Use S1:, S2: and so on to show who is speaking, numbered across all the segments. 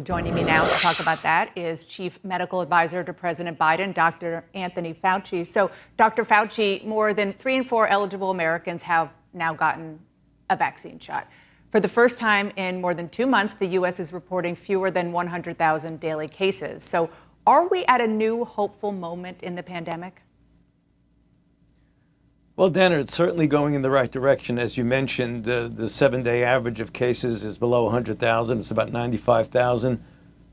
S1: Joining me now to talk about that is Chief Medical Advisor to President Biden, Dr. Anthony Fauci. So, Dr. Fauci, more than 3 in 4 eligible Americans have now gotten a vaccine shot. For the first time in more than 2 months, the U.S. is reporting fewer than 100,000 daily cases. So, are we at a new hopeful moment in the pandemic?
S2: Well, Dana, it's certainly going in the right direction. As you mentioned, the 7-day average of cases is below 100,000. It's about 95,000.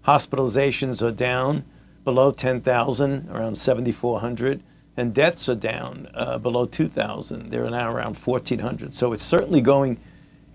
S2: Hospitalizations are down below 10,000, around 7,400. And deaths are down below 2,000. They're now around 1,400. So it's certainly going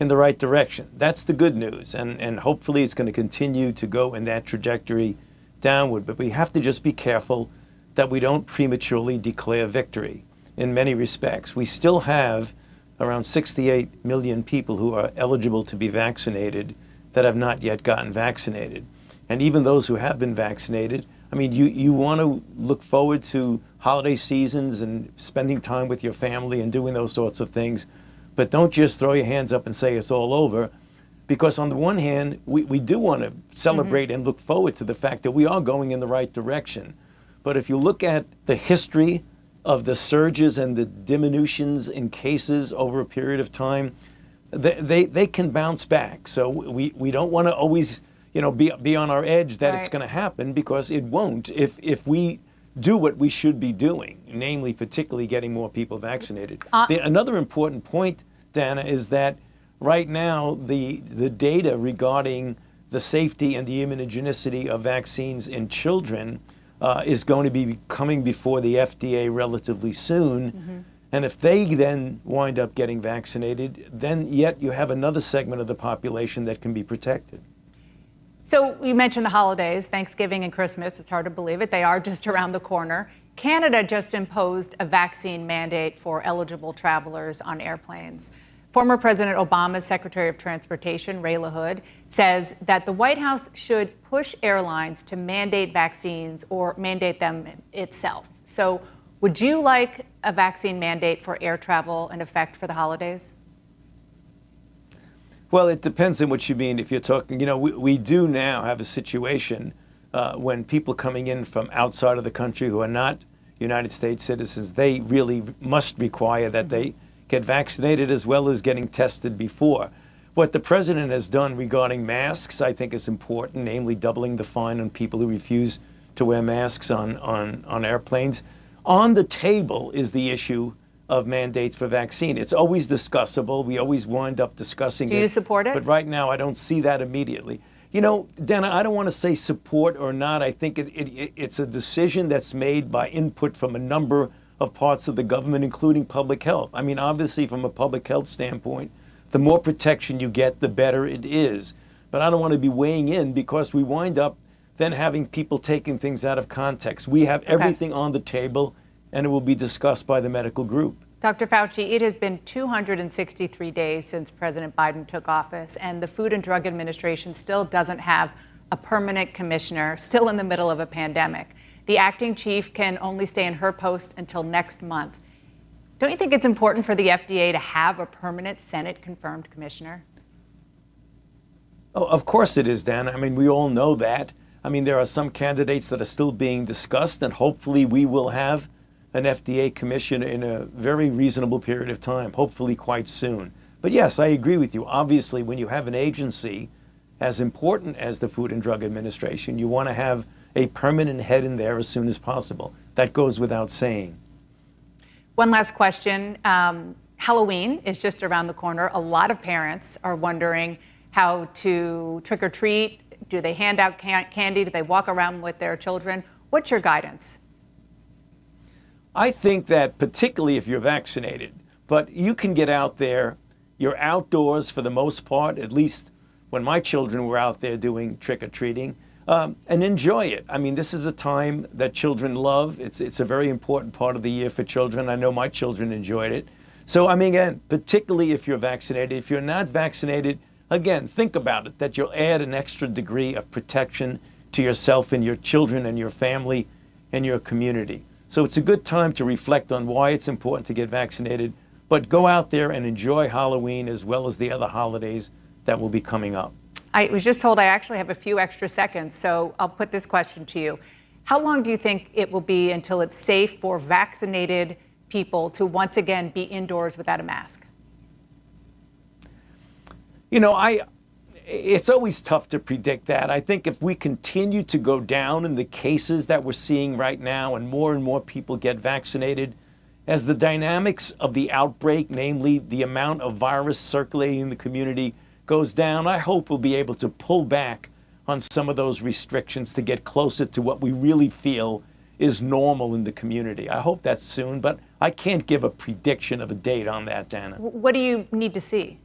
S2: in the right direction. That's the good news. And hopefully it's going to continue to go in that trajectory downward. But we have to just be careful that we don't prematurely declare victory. In many respects, we still have around 68 million people who are eligible to be vaccinated that have not yet gotten vaccinated. And even those who have been vaccinated, I mean, you want to look forward to holiday seasons and spending time with your family and doing those sorts of things. But don't just throw your hands up and say it's all over. Because on the one hand, we do want to celebrate and look forward to the fact that we are going in the right direction. But if you look at the history of the surges and the diminutions in cases over a period of time, they can bounce back. So we don't want to always, be on our edge that it's going to happen, because it won't if we do what we should be doing, namely particularly getting more people vaccinated. Another important point, Dana, is that right now the data regarding the safety and the immunogenicity of vaccines in children is going to be coming before the FDA relatively soon. And if they then wind up getting vaccinated, then yet you have another segment of the population that can be protected.
S1: So you mentioned the holidays, Thanksgiving and Christmas. It's hard to believe it. They are just around the corner. Canada just imposed a vaccine mandate for eligible travelers on airplanes. Former President Obama's Secretary of Transportation, Ray LaHood, says that the White House should push airlines to mandate vaccines or mandate them itself. So would you like a vaccine mandate for air travel in effect for the holidays?
S2: Well, it depends on what you mean. If you're talking, we do now have a situation when people coming in from outside of the country who are not United States citizens, they really must require that they get vaccinated as well as getting tested before. What the president has done regarding masks, I think, is important, namely doubling the fine on people who refuse to wear masks on airplanes. On the table is the issue of mandates for vaccine. It's always discussable. We always wind up discussing it.
S1: Do you support it?
S2: But right now, I don't see that immediately. Dana, I don't want to say support or not. I think it's a decision that's made by input from a number of parts of the government, including public health. I mean, obviously, from a public health standpoint, the more protection you get, the better it is. But I don't want to be weighing in, because we wind up then having people taking things out of context. We have everything on the table, and it will be discussed by the medical group.
S1: Dr. Fauci, it has been 263 days since President Biden took office, and the Food and Drug Administration still doesn't have a permanent commissioner, still in the middle of a pandemic. The acting chief can only stay in her post until next month. Don't you think it's important for the FDA to have a permanent Senate-confirmed commissioner?
S2: Oh, of course it is, Dan. I mean, we all know that. I mean, there are some candidates that are still being discussed, and hopefully we will have an FDA commissioner in a very reasonable period of time, hopefully quite soon. But yes, I agree with you. Obviously, when you have an agency as important as the Food and Drug Administration, you want to have a permanent head in there as soon as possible. That goes without saying.
S1: One last question. Halloween is just around the corner. A lot of parents are wondering how to trick or treat. Do they hand out candy? Do they walk around with their children? What's your guidance?
S2: I think that particularly if you're vaccinated, but you can get out there. You're outdoors for the most part, at least when my children were out there doing trick or treating. And enjoy it. I mean, this is a time that children love. It's a very important part of the year for children. I know my children enjoyed it. So, I mean, again, particularly if you're vaccinated. If you're not vaccinated, again, think about it, that you'll add an extra degree of protection to yourself and your children and your family and your community. So it's a good time to reflect on why it's important to get vaccinated, but go out there and enjoy Halloween as well as the other holidays that will be coming up.
S1: I was just told I actually have a few extra seconds, so I'll put this question to you. How long do you think it will be until it's safe for vaccinated people to once again be indoors without a mask?
S2: You know, it's always tough to predict that. I think if we continue to go down in the cases that we're seeing right now and more people get vaccinated, as the dynamics of the outbreak, namely the amount of virus circulating in the community, goes down, I hope we'll be able to pull back on some of those restrictions to get closer to what we really feel is normal in the community. I hope that's soon, but I can't give a prediction of a date on that, Dana.
S1: What do you need to see?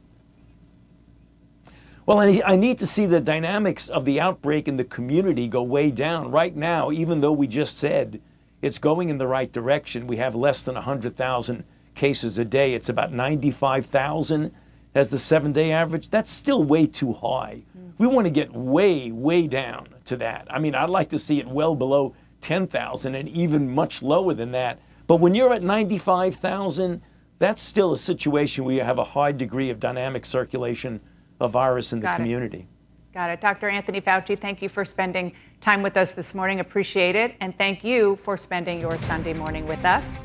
S2: Well, I need to see the dynamics of the outbreak in the community go way down. Right now, even though we just said it's going in the right direction, we have less than 100,000 cases a day. It's about 95,000 as the 7-day average. That's still way too high. We want to get way down to that. I mean, I'd like to see it well below 10,000 and even much lower than that. But when you're at 95,000, that's still a situation where you have a high degree of dynamic circulation of virus in the community.
S1: Got it. Dr. Anthony Fauci, thank you for spending time with us this morning. Appreciate it. And thank you for spending your Sunday morning with us.